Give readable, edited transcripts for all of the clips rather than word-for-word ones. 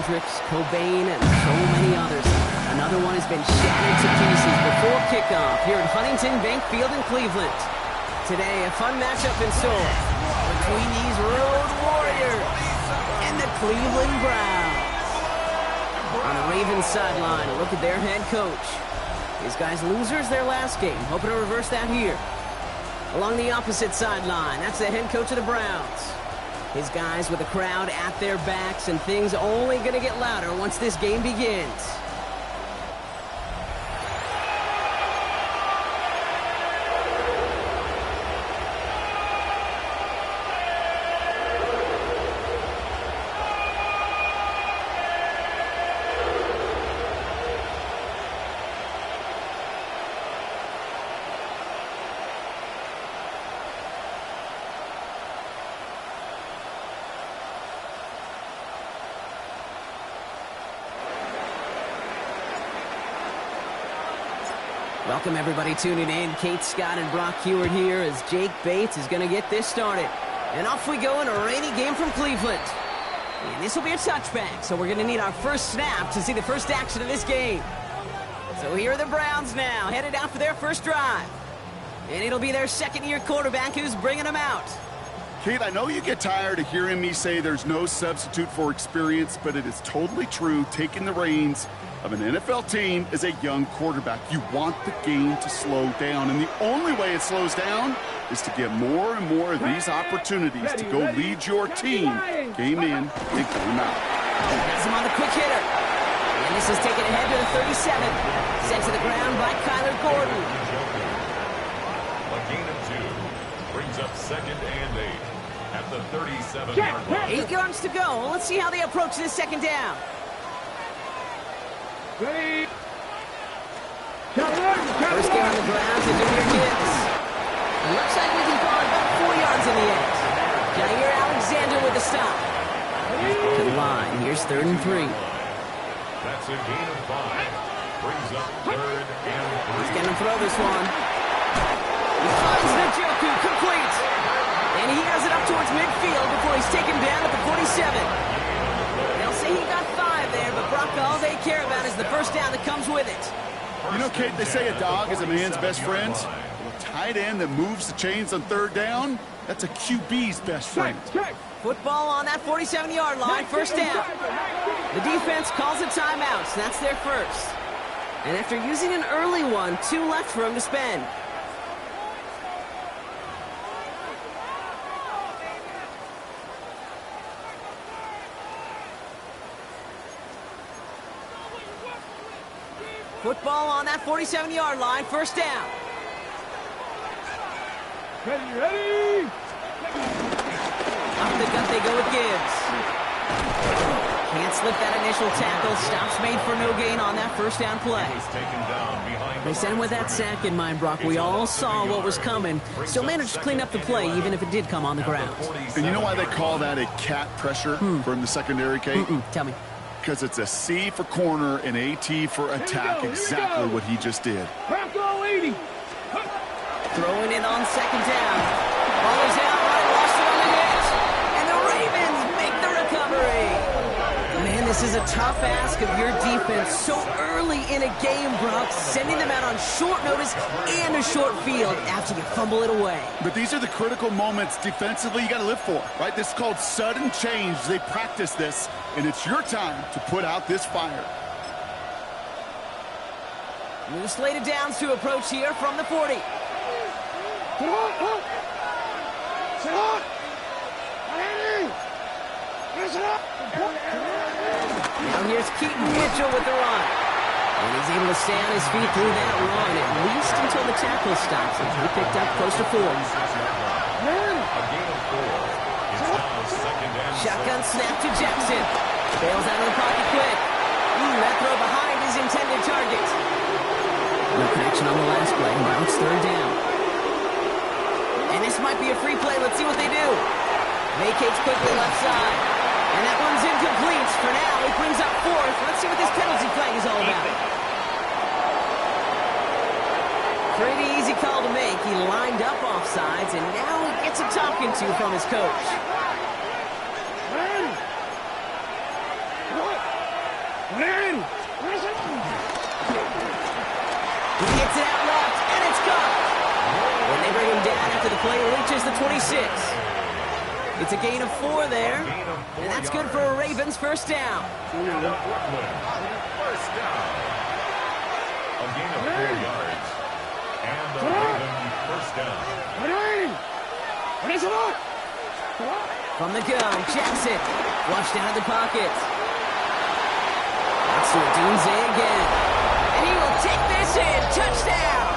Hendricks, Cobain, and so many others. Another one has been shattered to pieces before kickoff here at Huntington Bank Field in Cleveland. Today, a fun matchup in store between these Road Warriors and the Cleveland Browns. On the Ravens sideline, a look at their head coach. These guys losers their last game, hoping to reverse that here. Along the opposite sideline, that's the head coach of the Browns. His guys with the crowd at their backs, and things only going to get louder once this game begins. Welcome everybody tuning in. Kate Scott and Brock Huard here as Jake Bates is going to get this started. And off we go in a rainy game from Cleveland. And this will be a touchback, so we're going to need our first snap to see the first action of this game. So here are the Browns now, headed out for their first drive. And it'll be their second-year quarterback who's bringing them out. Kate, I know you get tired of hearing me say there's no substitute for experience, but it is totally true. Taking the reins of an NFL team is a young quarterback. You want the game to slow down, and the only way it slows down is to get more and more of these opportunities to go lead your team game in and game out. Has him on the quick hitter. And this is taken ahead to the 37. Sent to the ground by Kyler Gordon. A gain of 2 brings up 2nd and 8 at the 37-yard line. 8 yards to go. Let's see how they approach this second down. Ready. First game on the ground to Jahmyr Gibbs. It looks like we can call it about 4 yards in the end. Jair Alexander with the stop. To the line. Here's 3rd and 3. That's a gain of 5. Brings up 3rd and 3. He's going to throw this one. He finds Njoku, complete. And he has it up towards midfield before he's taken down at the 47. They'll say he got 5 there, but Brock, all they care about is the first down that comes with it. You know, Kate, they say a dog is a man's best friend. A tight end that moves the chains on 3rd down, that's a QB's best friend. Football on that 47-yard line, first down. The defense calls a timeout, so that's their first. And after using an early one, 2 left for him to spend. Football on that 47-yard line, first down. Ready. Up the gut they go with Gibbs. Can't slip that initial tackle. Stops made for no gain on that first down play. They sent him with that sack in mind, Brock. We all saw what was coming. Still managed to clean up the play, even if it did come on the ground. And you know why they call that a cat pressure from the secondary, Kate? Tell me. Because it's a C for corner and a T for attack, exactly what he just did. Bronco 80. Throwing it on second down. Ball is out, right, lost it on the hit. And the Ravens make the recovery. Man, this is a tough ask of your defense so early in a game, Brock, sending them out on short notice and a short field after you fumble it away. But these are the critical moments defensively you got to live for, right? This is called sudden change. They practice this, and it's your time to put out this fire. New slated downs to approach here from the 40. Now here's Keaton Mitchell with the run. And he's able to stay on his feet through that run, at least until the tackle stops him. He picked up close to 4. A gain of 4. It's now 2nd and 6. Shotgun snap to Jackson. Bails out of the pocket quick. That throw behind his intended target. No connection on the last play. Now it's 3rd down. And this might be a free play. Let's see what they do. Vacates quickly left side. And that one's incomplete. For now, it brings up 4th. Let's see what this penalty flag is all about. Pretty easy call to make. He lined up offsides, and now he gets a talking to from his coach. He gets it out left, and it's caught. And they bring him down after the play reaches the 26. It's a gain of 4 there, and that's good for a Ravens first down. First down. A gain of 4 yards. And the Ravens first down. From the gun, Jackson. Flushed out of the pocket. That's to Odunze again. And he will take this in. Touchdown!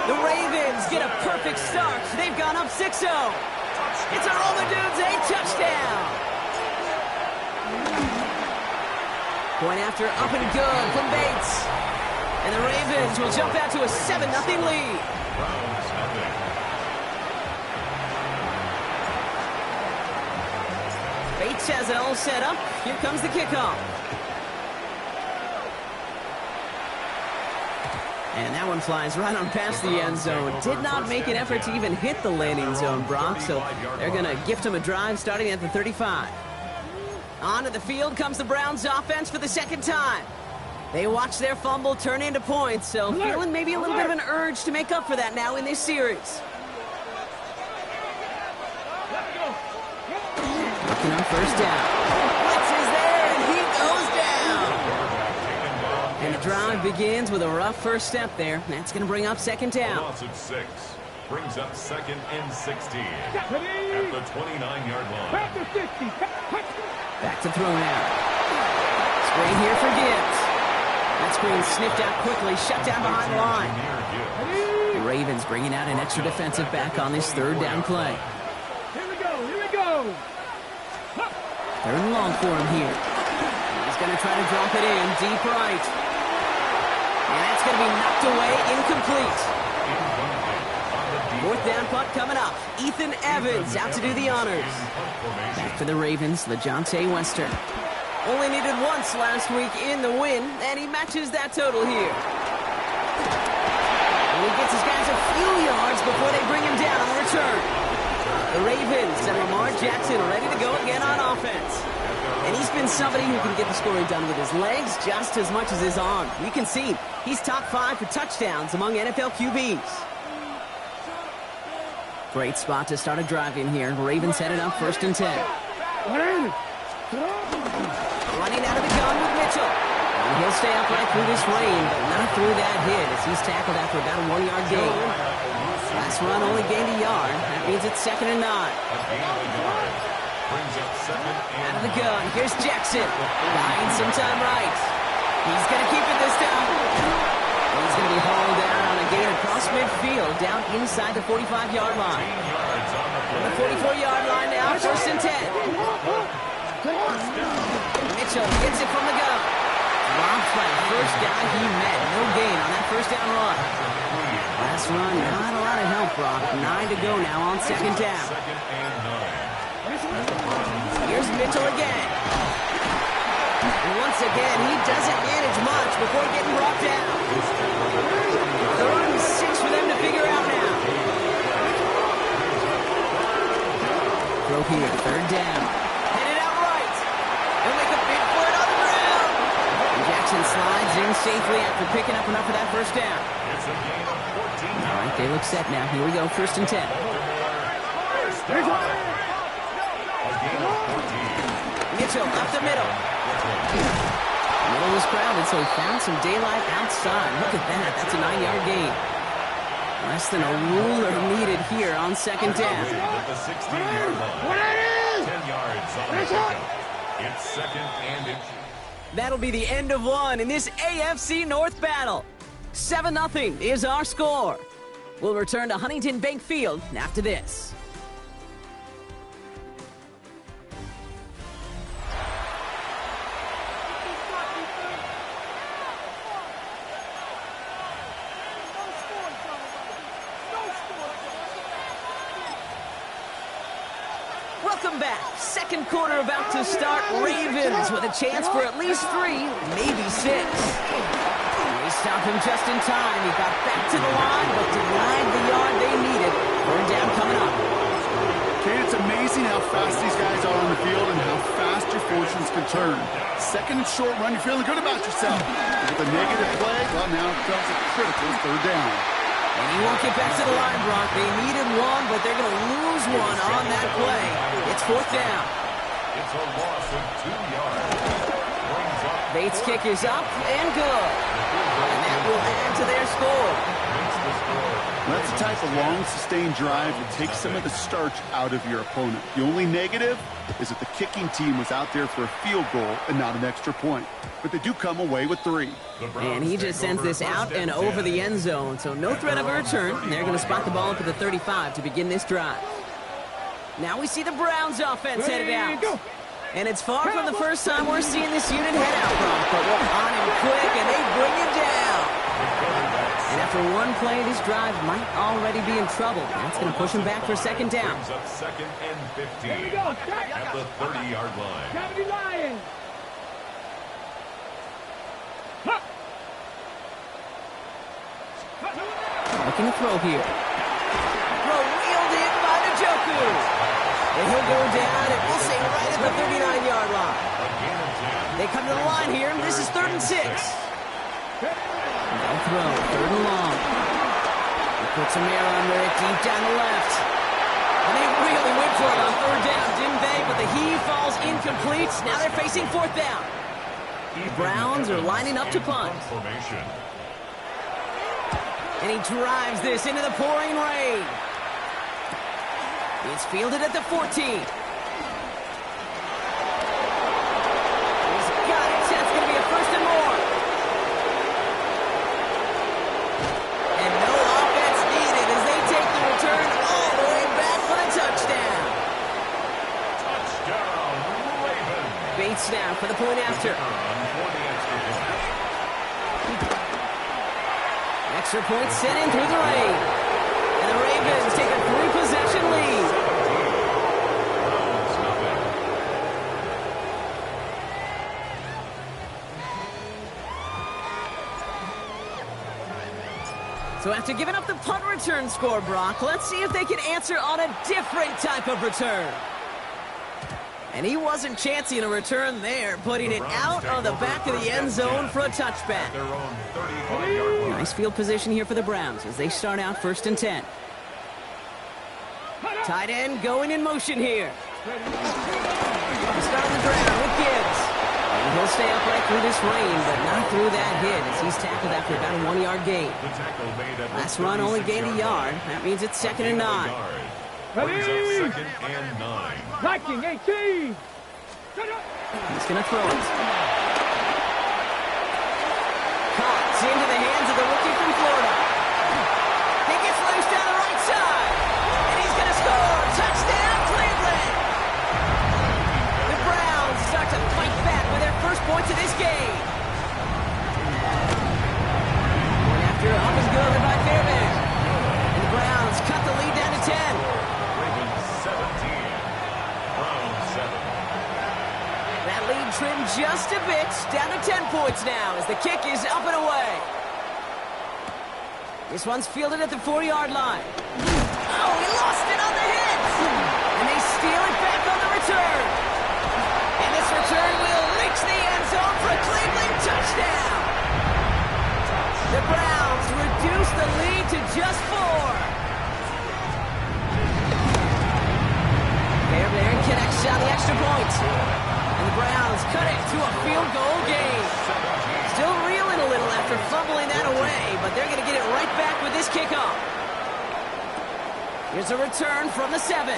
The Ravens get a perfect start. They've gone up 6-0. It's a Rome Odunze touchdown! Point after up and good from Bates. And the Ravens will jump out to a 7-0 lead. Browns nothing. Bates has it all set up. Here comes the kickoff. And that one flies right on past the end zone. Did not make an effort to even hit the landing zone, Brock, so they're going to gift him a drive starting at the 35. Onto the field comes the Browns offense for the second time. They watch their fumble turn into points, so feeling maybe a little bit of an urge to make up for that now in this series. Looking on first down. Wentz is there, and he goes down. And the drive begins with a rough first step there. That's going to bring up second down. Loss of 6. Brings up 2nd and 16. At the 29-yard line. Back to throw now. Screen here for Gibbs. That screen sniffed out quickly, shut down behind the line. The Ravens bringing out an extra defensive back on this third down play. Here we go. Third and long for him here. He's going to try to drop it in deep right. And that's going to be knocked away, incomplete. Fourth down punt coming up. Ethan Evans out to do the honors. Back for the Ravens, LeJohntay Western. Only needed once last week in the win, and he matches that total here. And he gets his guys a few yards before they bring him down on the return. The Ravens and Lamar Jackson ready to go again on offense. And he's been somebody who can get the scoring done with his legs just as much as his arm. You can see he's top 5 for touchdowns among NFL QBs. Great spot to start a drive in here. Ravens headed up 1st and 10. Running out of the gun with Mitchell. And he'll stay upright through this rain, but not through that hit as he's tackled after about a 1-yard gain. Last run only gained a yard. That means it's 2nd and 9. Out of the gun. Here's Jackson. Buying some time right. He's going to keep it this time. He's going to be hauled down on a gain across midfield, down inside the 45-yard line. On the 44-yard line now, 1st and 10. Mitchell gets it from the gun. Dropped by the first guy he met. No gain on that first down run. Last run, not a lot of help, Brock. 9 to go now on 2nd down. Here's Mitchell again. And once again, he doesn't manage much before getting brought down. 3rd and 6 for them to figure out now. Throw here, 3rd down. Headed out right. They'll make a big for it on the ground. And Jackson slides in safely after picking up enough for that first down. All right, they look set now. Here we go, 1st and 10. Mitchell up the middle. The middle was crowded, so he found some daylight outside. Look at that. That's a 9-yard gain. Less than a ruler needed here on 2nd down. At the 16-yard line. 10 yards on the pickup. It's 2nd and inches. That'll be the end of one in this AFC North battle. 7-0 is our score. We'll return to Huntington Bank Field after this. Welcome back. Second quarter about to start. Ravens with a chance for at least 3, maybe 6. They stopped him just in time. He got back to the line, but denied the yard they needed. 3rd down coming up. Kansas It's amazing how fast these guys are on the field and how fast your fortunes can turn. Second and short run, you're feeling good about yourself. With a negative play, well, now it becomes a critical third down. And he won't get back to the line, Brock. They needed one, but they're going to lose one on that play. It's fourth down. It's a loss of 2 yards. Brings up Bates' kick is up and good. And that will add to their score. makes the score. That's the type of long, sustained drive that takes some of the starch out of your opponent. The only negative is that the kicking team was out there for a field goal and not an extra point. But they do come away with 3. The Browns And he just take sends over this out first and 10. over the end zone, so no threat of a return. They're going to spot the ball up at the 35 to begin this drive. Now we see the Browns offense headed out. And it's far from the first time we're seeing this unit head out, Brock, but we're on him quick, and they bring him down. And after one play, this drive might already be in trouble. That's going to push him back for second down. Brings up second and 15 Here we go. at the 30-yard line. Cavity Lions. Looking to throw here. Throw wheeled in by Njoku. And he'll go down, and we'll say right at the 39-yard line. A gain of 10. They come to the line here, and this is 3rd and 6. No throw, 3rd and long. He puts Amir under it deep down the left. And they really went for it on 3rd down, didn't they? But the heave falls incomplete. Now they're facing 4th down. The Browns are lining up to punt. Formation. And he drives this into the pouring rain. It's fielded at the 14. He's got it. That's going to be a 1st and more. And no offense needed as they take the return all the way back for the touchdown. Touchdown, Ravens. Bates now for the point after. For the extra point. Extra point sent in through the rain. And the Ravens take a 3-possession lead. Browns nothing. So after giving up the punt return score, Brock, let's see if they can answer on a different type of return. And he wasn't chancing a return there, putting it out on the back of the end zone for a touchback. Their own 35-yard line. Nice field position here for the Browns as they start out 1st and 10. Tight end going in motion here. Start on the ground with Gibbs. And he'll stay upright through this rain, but not through that hit as he's tackled after about a 1-yard gain. The tackle made at the Last run only gained a 36-yard yard. line. That means it's 2nd and 9. Brings up 2nd and 9. Viking 18. He's going to throw it. Caught into the hands of the rookie from Florida. He gets loose down the right side. And he's going to score. Touchdown, Cleveland. The Browns start to fight back with their first points of this game. Point after up is good by Fairbairn. And the Browns cut the lead down to 10. Ravens 17. Browns 7. That lead trimmed just a bit, down to 10 points now as the kick is up and away. This one's fielded at the 4-yard line. Oh, he lost it on the hit! And they steal it back on the return. And this return will reach the end zone for a Cleveland touchdown. The Browns reduce the lead to just 4. Fairbairn connects on the extra point. And the Browns cut it to a field goal game. Still reeling a little after fumbling that away, but they're going to get it right back with this kickoff. Here's a return from the 7.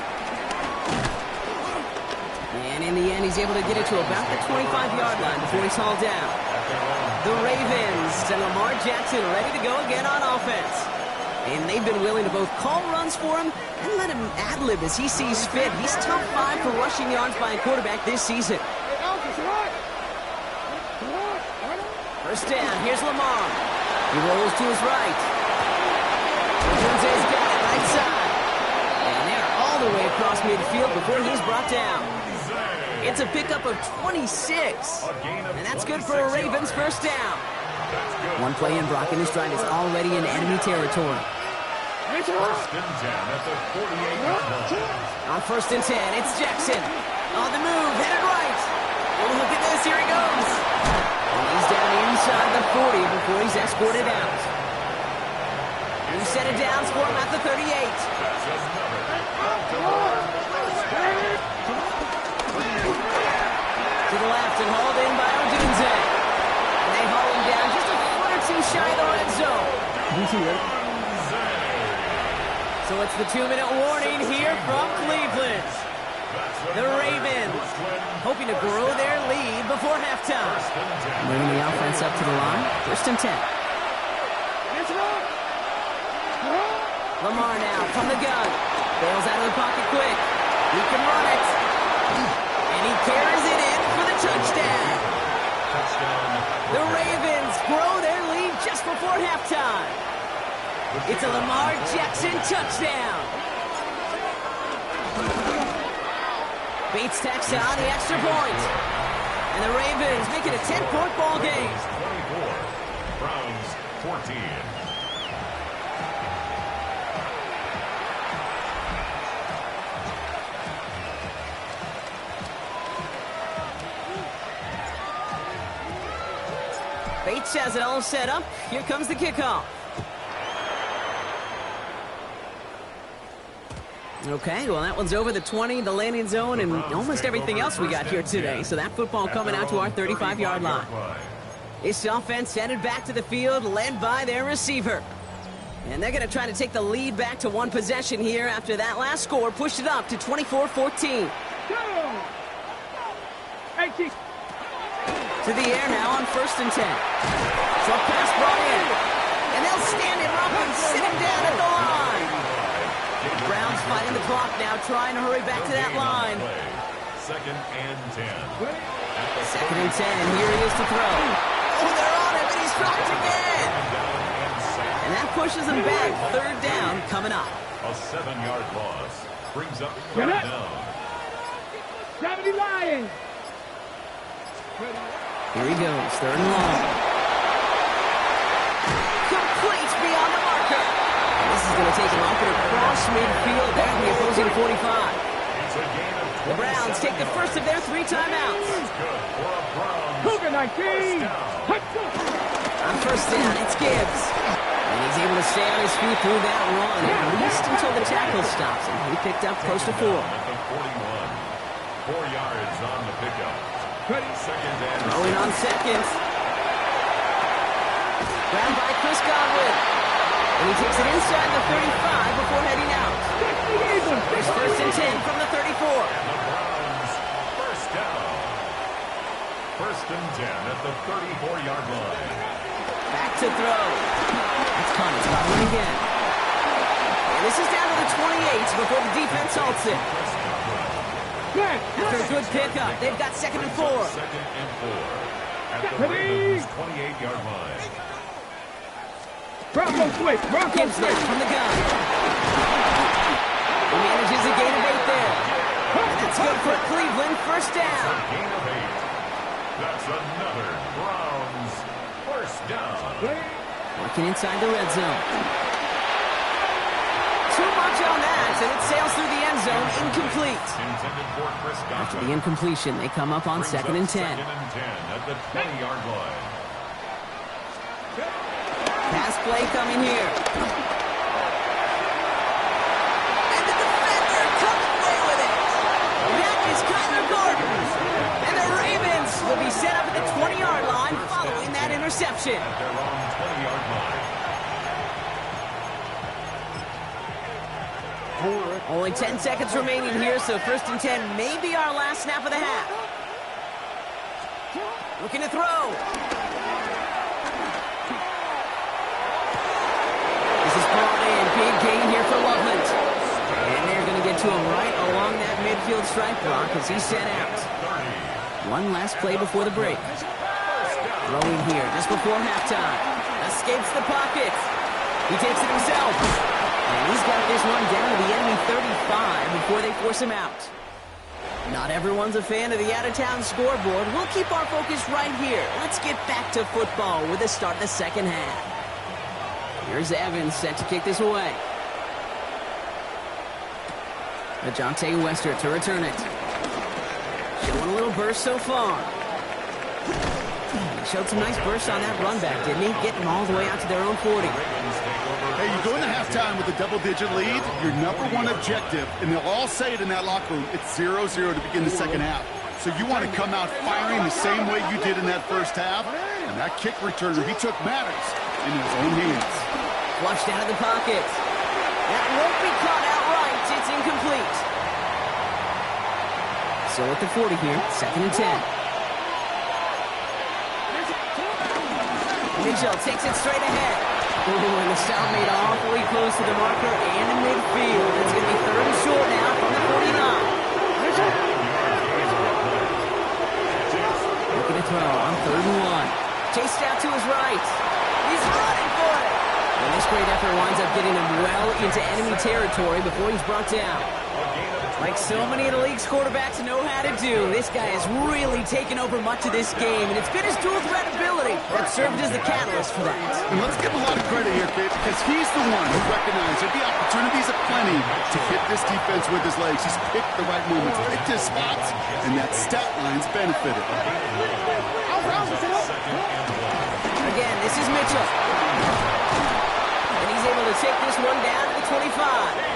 And in the end, he's able to get it to about the 25-yard line before he's hauled down. The Ravens and Lamar Jackson ready to go again on offense. And they've been willing to both call runs for him and let him ad-lib as he sees fit. He's top 5 for rushing yards by a quarterback this season. First down, here's Lamar. He rolls to his right. Jones's got it right side. And they're all the way across midfield before he's brought down. It's a pickup of 26. And that's good for a Ravens first down. One play in, Brock, and this drive is already in enemy territory. First and 10 at the 48-yard line. On first and 10, it's Jackson. On the move, headed right. Oh, look at this, here he goes. And he's down inside the 40 before he's escorted out. He set it down for him at the 38. That's another. To the left and hauled in by Odunze. And they haul him down just a foot or two shy of the red zone. So it's the 2-minute warning here from Cleveland. The Ravens hoping to grow their lead before halftime. Moving the offense up to the line. First and 10. Lamar now from the gun. Bails out of the pocket quick. He can run it. And he carries it in for the touchdown. The Ravens grow their lead just before halftime. It's a Lamar Jackson touchdown. Bates tacks on the extra point. And the Ravens make it a 10-point ball game. 24. Browns 14. Bates has it all set up. Here comes the kickoff. Okay, well, that one's over the 20, the landing zone, and almost everything else we got here today. So that football coming out to our 35-yard line. This offense headed back to the field, led by their receiver. And they're going to try to take the lead back to one possession here after that last score pushed it up to 24-14. To the air now on first and 10. Short pass brought in. And they'll stand him up and sit him down at the line. Browns fighting the clock now, trying to hurry back to that line. Second and 10. Second and 10. Here he is to throw. Oh, they're on him, and he's dropped again. And that pushes him back. Third down coming up. A 7-yard loss brings up third down. 70 Lions. Here he goes, third and long. Complete beyond the marker. This is going to take him off and across midfield down the opposing 45. The Browns take the first of their 3 timeouts. Cougar 19. On first down, it's Gibbs. And he's able to stay on his feet through that run, at least until the tackle stops him. He picked up close to 4. At the 41. 4 yards on the pickup. Second and Throwing on second. Grabbed by Chris Godwin. And he takes it inside the 35 before heading out. There's first and 10 from the 34. And the Browns first down. First and 10 at the 34-yard line. Back to throw. That's Connors. Godwin again. And this is down to the 28 before the defense halts it. After a good pickup, they've got second and 4. Second and 4 at the Ravens' 28-yard line. Bronco switch. Bronco Gibbs there switch. from the gun. He manages a gain of 8 there. And that's good for Cleveland. First down. Gain of 8. That's another Browns first down. Working inside the red zone. Too much on that, and it sails through the end zone, incomplete. Intended for Chris After Godwin. the incompletion, they come up on Brings second up and 10. Second and 10 at the 20-yard line. Pass play coming here. And the defender comes away with it. That is Kyler Gordon. And the Ravens will be set up at the 20-yard line following that interception. At their own 20-yard line. Only 10 seconds remaining here, so first and 10 may be our last snap of the half. Looking to throw. This is brought in. Big gain here for Loveland. And they're going to get to him right along that midfield strike block as he's set out. One last play before the break. Throwing here just before halftime. Escapes the pocket. He takes it himself. And he's got this one down to the enemy 35 before they force him out. Not everyone's a fan of the out-of-town scoreboard. We'll keep our focus right here. Let's get back to football with the start of the second half. Here's Evans set to kick this away. Ajante Wester to return it. Showing a little burst so far. He showed some nice bursts on that run back, didn't he? Getting them all the way out to their own 40. Hey, you go into halftime with a double-digit lead, your number one objective, and they'll all say it in that locker room, it's 0-0 to begin the second half. So you want to come out firing the same way you did in that first half, and that kick returner, he took matters in his own hands. Flushed out of the pocket. That won't be caught outright. It's incomplete. So at the 40 here, 2nd and 10. Mitchell takes it straight ahead. Ooh, and the stop made awfully close to the marker and in midfield. It's going to be 3rd and short now from the 49. Looking to throw on 3rd and 1. Chased out to his right. He's running for it. And this great effort winds up getting him well into enemy territory before he's brought down. Like so many of the league's quarterbacks know how to do, this guy has really taken over much of this game, and it's been his dual threat ability that served as the catalyst for that. And let's give him a lot of credit here, Kate, because he's the one who recognized that the opportunities aplenty to hit this defense with his legs. He's picked the right moments, picked his spots, and that stat line's benefited. Again, this is Mitchell. And he's able to take this one down to the 25.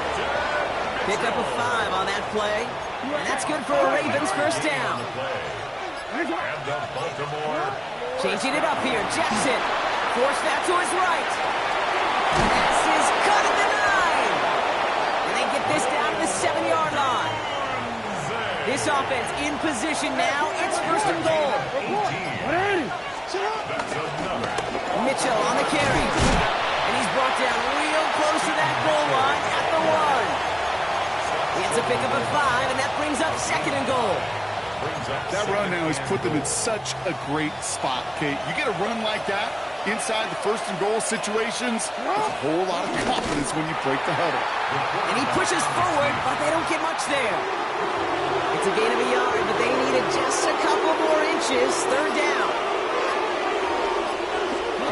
Pick up a 5 on that play. And that's good for a Ravens first down. Changing it up here. Jackson. Forced that to his right. This is cut at the 9. And they get this down to the 7-yard line. This offense in position now. It's 1st and goal. Mitchell on the carry. And he's brought down real close to that goal line at the 1. It's a pickup of 5, and that brings up 2nd and goal. That run now has put them in such a great spot, Kate. You get a run like that inside the 1st and goal situations, there's a whole lot of confidence when you break the huddle. And he pushes forward, but they don't get much there. It's a gain of a yard, but they needed just a couple more inches. 3rd down.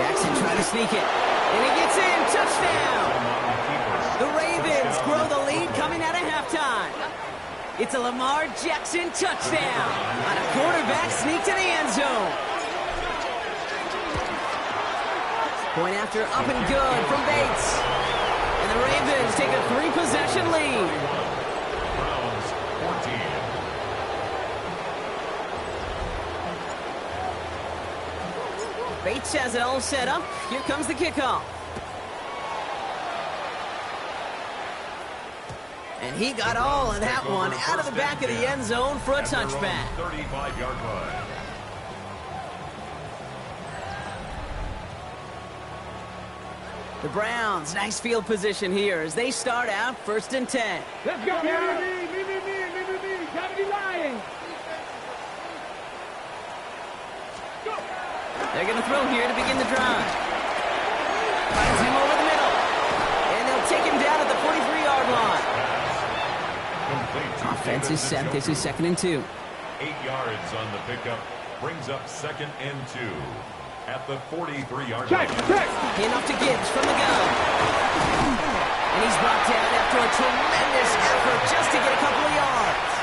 Jackson trying to sneak it, and he gets in. Touchdown. The Ravens grow the lead coming out of halftime. It's a Lamar Jackson touchdown on a quarterback sneak to the end zone. Point after up and good from Bates. And the Ravens take a 3-possession lead. Browns 14. Bates has it all set up. Here comes the kickoff. And he got all of that one out of the back of the end zone for a touchback. 35-yard line. The Browns, nice field position here as they start out 1st and 10. Let's go, man. Me. 70 Lions. They're going to throw here to begin the drive. Finds him over the middle. And they'll take him down at the 43-yard line. Offense is set. This is 2nd and 2. 8 yards on the pickup. Brings up 2nd and 2 at the 43-yard line. Handoff to Gibbs from the gun. And he's brought down after a tremendous effort just to get a couple of yards.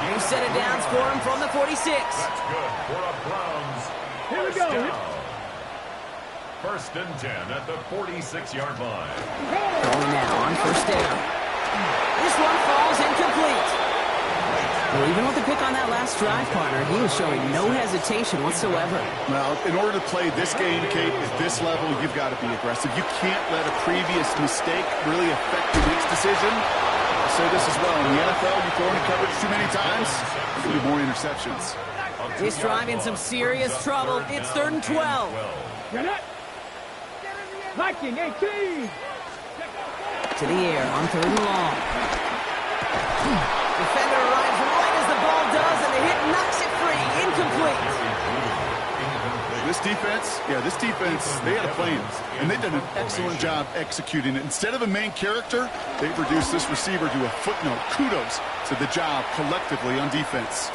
New set of downs for him from the 46. That's good for a Browns first down. 1st and 10 at the 46-yard line. Going now on 1st down. This one falls incomplete. Well, even with the pick on that last drive, partner, he was showing no hesitation whatsoever. Well, in order to play this game, Kate, at this level, you've got to be aggressive. You can't let a previous mistake really affect your next decision. I'll say this as well. In the NFL, you throw into coverage too many times, there'll be more interceptions. This drive in some serious trouble. It's 3rd and 12. Viking 18. To the air on 3rd and long. Defender arrives right as the ball does, and the hit knocks it free. Incomplete. This defense, they had a plan, and they've done an excellent job executing it. Instead of a main character, they've reduced this receiver to a footnote. Kudos to the job collectively on defense.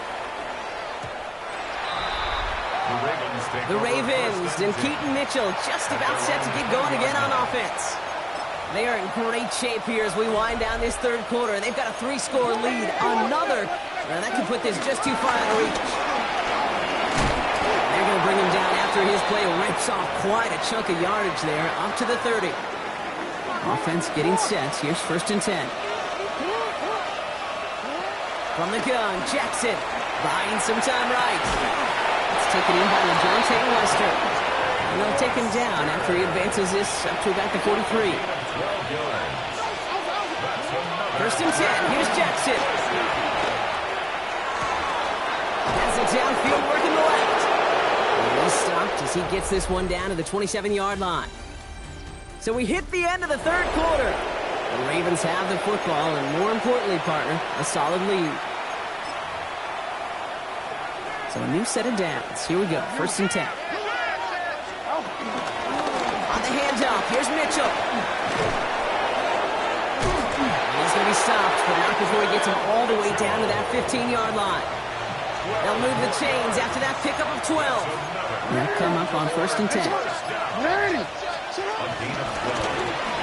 The Ravens and Keaton Mitchell just about set to get going again on offense. They are in great shape here as we wind down this third quarter. They've got a 3-score lead. Another. That could put this just too far out of reach. They're going to bring him down after his play rips off quite a chunk of yardage there. Up to the 30. Offense getting set. Here's 1st and 10. From the gun, Jackson. Buying some time right. It's taken in by LeJohntay Wester. And they'll take him down after he advances this up to about the 43. 1st and 10. Here's Jackson. Has it downfield working the left. And he's stopped as he gets this one down to the 27-yard line. So we hit the end of the third quarter. The Ravens have the football and, more importantly, partner, a solid lead. So a new set of downs. Here we go. 1st and 10. On the handoff, here's Mitchell. And he's going to be stopped, but not before he gets him all the way down to that 15-yard line. They'll move the chains after that pickup of 12. They'll come up on 1st and 10.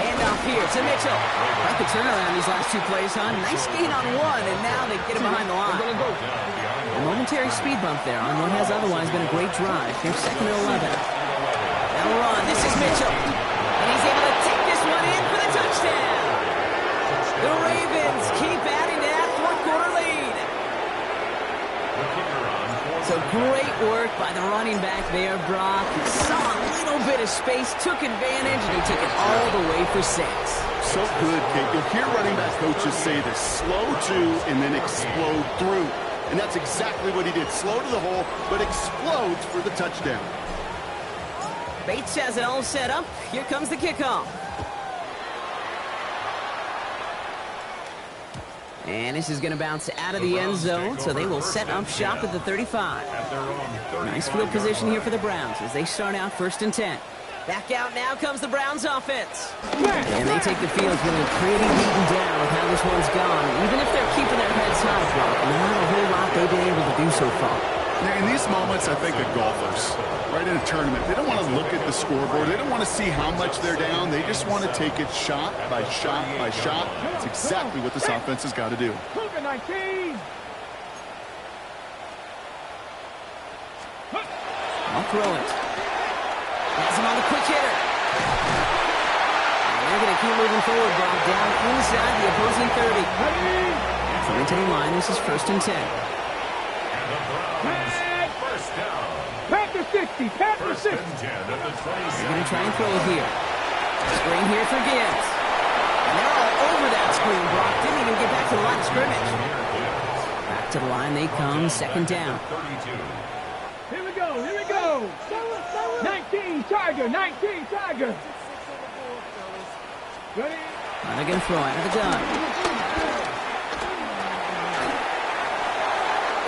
Handoff here to Mitchell. Like the turnaround these last 2 plays, huh? Nice gain on 1, and now they get him behind the line. A momentary speed bump there on what has otherwise been a great drive. Here's 2nd and 11. Now run. This is Mitchell. And he's able to take this one in for the touchdown. The Ravens keep adding to that fourth-quarter lead. So great work by the running back there, Brock. He saw a little bit of space, took advantage, and he took it all the way for 6. So good, Kate. You'll hear running back coaches say this: slow to and then explode through. And that's exactly what he did. Slow to the hole, but explodes for the touchdown. Bates has it all set up. Here comes the kickoff. And this is going to bounce out of the end zone, so they will set up shop at the 35. Nice field position here for the Browns as they start out 1st and 10. Back out now comes the Browns offense. And they take the field feeling pretty beaten down with how this one's gone. Even if they're keeping their heads high, Brock, not a whole lot they've been able to do so far. In these moments, I think of golfers, right in a tournament. They don't want to look at the scoreboard. They don't want to see how much they're down. They just want to take it shot by shot by shot. It's exactly what this offense has got to do. 19. I'll throw it. Has him on the quick hitter. And they're going to keep moving forward, Brock, down inside the opposing 30. Coming to the line, this is 1st and 10. First down. Panther 60. Panther 60. They're going to try and throw it here. Screen here for Gibbs. And they're all over that screen, Brock. Didn't even get back to the line of scrimmage. Back to the line they come, 2nd down. Here we go. Here we go. 19 Tiger. 19 Tiger. Ready? Now they're going to throw out of the gun.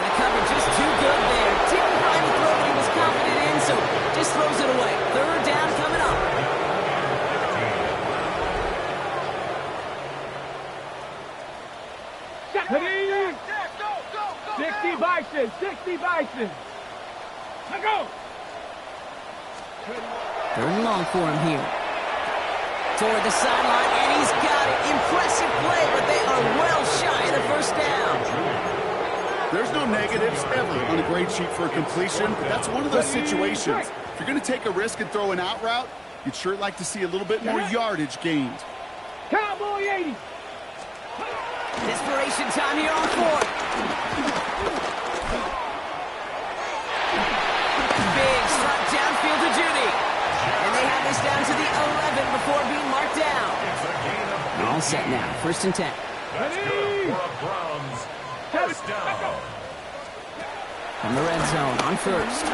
The cover just too good there. Didn't find the throw that he was confident in, so just throws it away. 3rd down coming up. Ready? 60 Bison. 60 Bison. Let's go. 3rd and long for him here. Toward the sideline, and he's got it. Impressive play, but they are well shy of the 1st down. There's no negatives ever on a grade sheet for a completion, but that's one of those situations. If you're going to take a risk and throw an out route, you'd sure like to see a little bit more yardage gained. Cowboy 80. Desperation time here on 4th. Big slot downfield to Judy. And they have this down to the 11 before being marked down. All set now. 1st and 10. Ready? First down. From the red zone on 1st.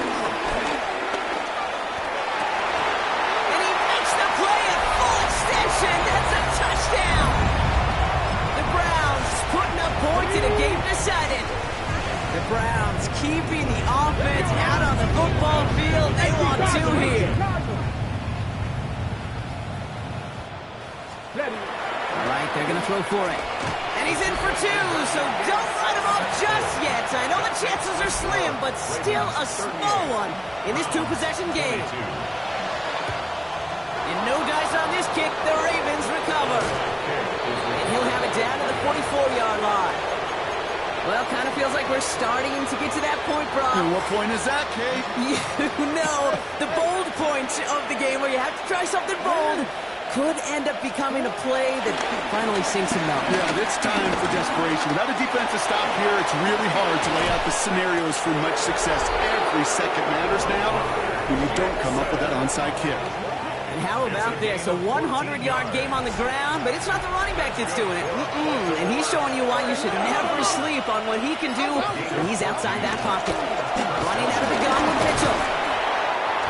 And he makes the play at full extension. That's a touchdown. The Browns putting up points in a game decided. The Browns keeping the offense out on the football field. They want 2 here. All right, they're going to throw for it. And he's in for 2, so don't write him off just yet. I know the chances are slim, but still a small one in this 2-possession game. And no dice on this kick. The Ravens recover. cover. And he'll have it down to the 44-yard line. Well, kind of feels like we're starting to get to that point, Brock. And what point is that, Kate? You know, the bold point of the game where you have to try something bold could end up becoming a play that finally sinks him out. Yeah, it's time for desperation. Without a defensive stop here, it's really hard to lay out the scenarios for much success. Every second matters now when you don't come up with that onside kick. And how about this? A 100-yard game on the ground, but it's not the running back that's doing it. And he's showing you why you should never sleep on what he can do when he's outside that pocket. Running out of the gun with Mitchell.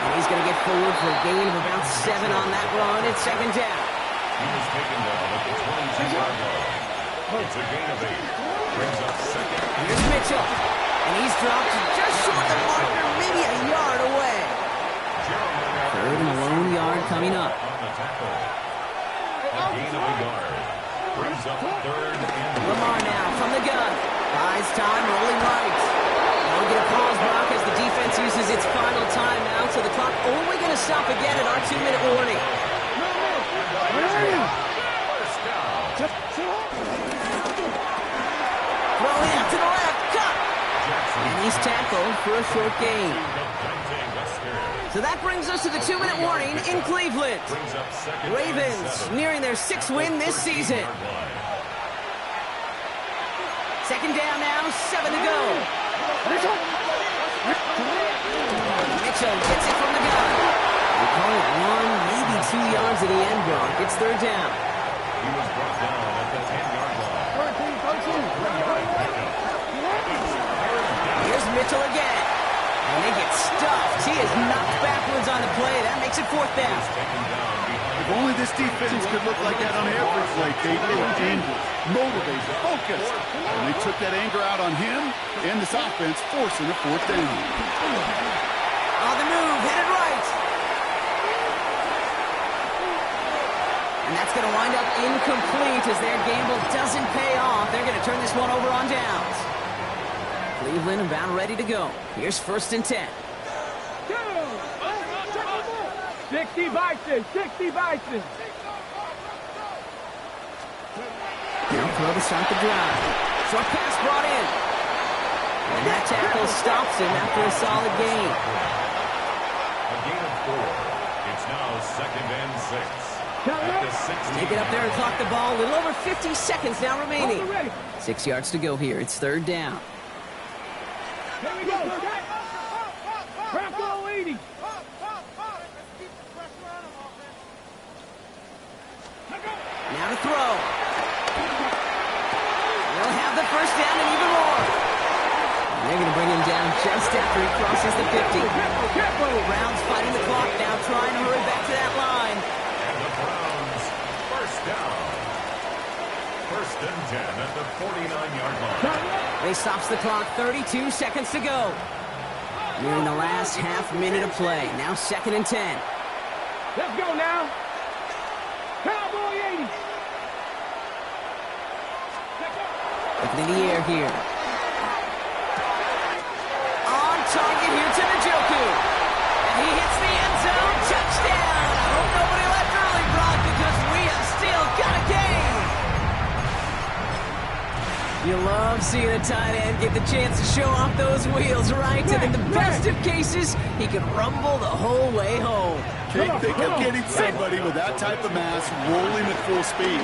And he's going to get forward for a gain of about 7 on that run. It's second down. He was taken down at the 22-yard line. It's a gain of 8. Brings up second. Here's Mitchell. And he's dropped just short of the marker, maybe a yard away. Third and a lone yard coming up. On the tackle. A gain of a yard. Brings up third and Lamar now from the gun. Buys time, rolling right. We'll get a pause, Brock, as the defense uses its final timeout, so the clock only going to stop again at our 2-minute warning. first down. Throwing out to the left, cut! And he's tackled for a short gain. So that brings us to the 2-minute warning in Cleveland. Ravens nearing their 6th win this season. Second down now, 7 to go. Mitchell gets it from the gun. We call it 1, maybe 2 yards at the end, Brock. It's third down. He was brought down at the 10-yard line. Here's Mitchell again. And they get stuffed. He is knocked backwards on the play. That makes it fourth down. If only this defense could look like that on every play, Kate. They were angry, motivated, focused. And they took that anger out on him and this offense, forcing a fourth down. On the move, headed right. And that's going to wind up incomplete as their gamble doesn't pay off. They're going to turn this one over on downs. Cleveland about ready to go. Here's first and 10. 60 Bison, 60 Bison. Now throw to start the drive. Short pass brought in. And that tackle stops him after a solid gain. A gain of 4. It's now second and 6. At the 16. Take it up there and clock the ball. A little over 50 seconds now remaining. 6 yards to go here. It's third down. Here we go. Purple 80. Now to throw. They'll have the first down and even more. And they're going to bring him down just after he crosses the 50. Browns fighting the clock now, trying to hurry back to that line. And the Browns, first down. First and 10 at the 49-yard line. They stops the clock, 32 seconds to go. Nearing the last half minute of play. Now second and 10. Let's go now. Cowboy 80. Looking in the air here. On target here to Njoku. And he hits the end zone. Touchdown. I hope nobody left early, Brock, because we have still got a game. You love seeing a tight end get the chance to show off those wheels, right? And in the best of cases, he can rumble the whole way home. Kate, think of getting somebody with that type of mass rolling at full speed.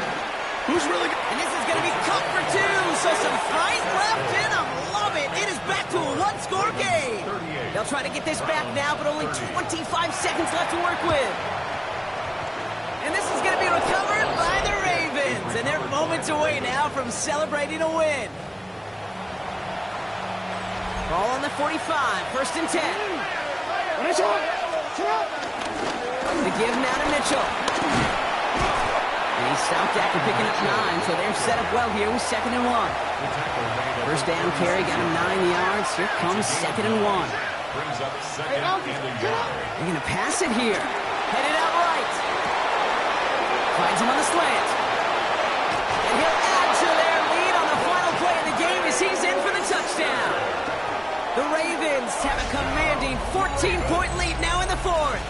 Who's really... And this is going to be cut for 2, so some fight left in them. Love it. It is back to a one-score game. They'll try to get this back now, but only 25 seconds left to work with. And this is going to be recovered by the Ravens, and they're moments away now from celebrating a win. Ball on the 45, first and 10. The give now to Mitchell. And he stopped after picking up 9, so they're set up well here with second and 1. First down carry got him 9 yards. Here comes second and 1. Brings up second and a yard. They're going to pass it here. Headed out right. Finds him on the slant. And he'll add to their lead on the final play of the game as he's in for the touchdown. The Ravens have a commanding 14-point lead now in the fourth.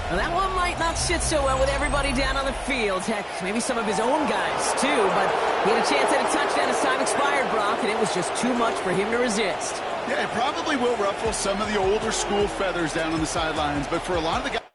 Well, that one might not sit so well with everybody down on the field. Heck, maybe some of his own guys, too. But he had a chance at a touchdown as time expired, Brock, and it was just too much for him to resist. Yeah, it probably will ruffle some of the older school feathers down on the sidelines, but for a lot of the guys...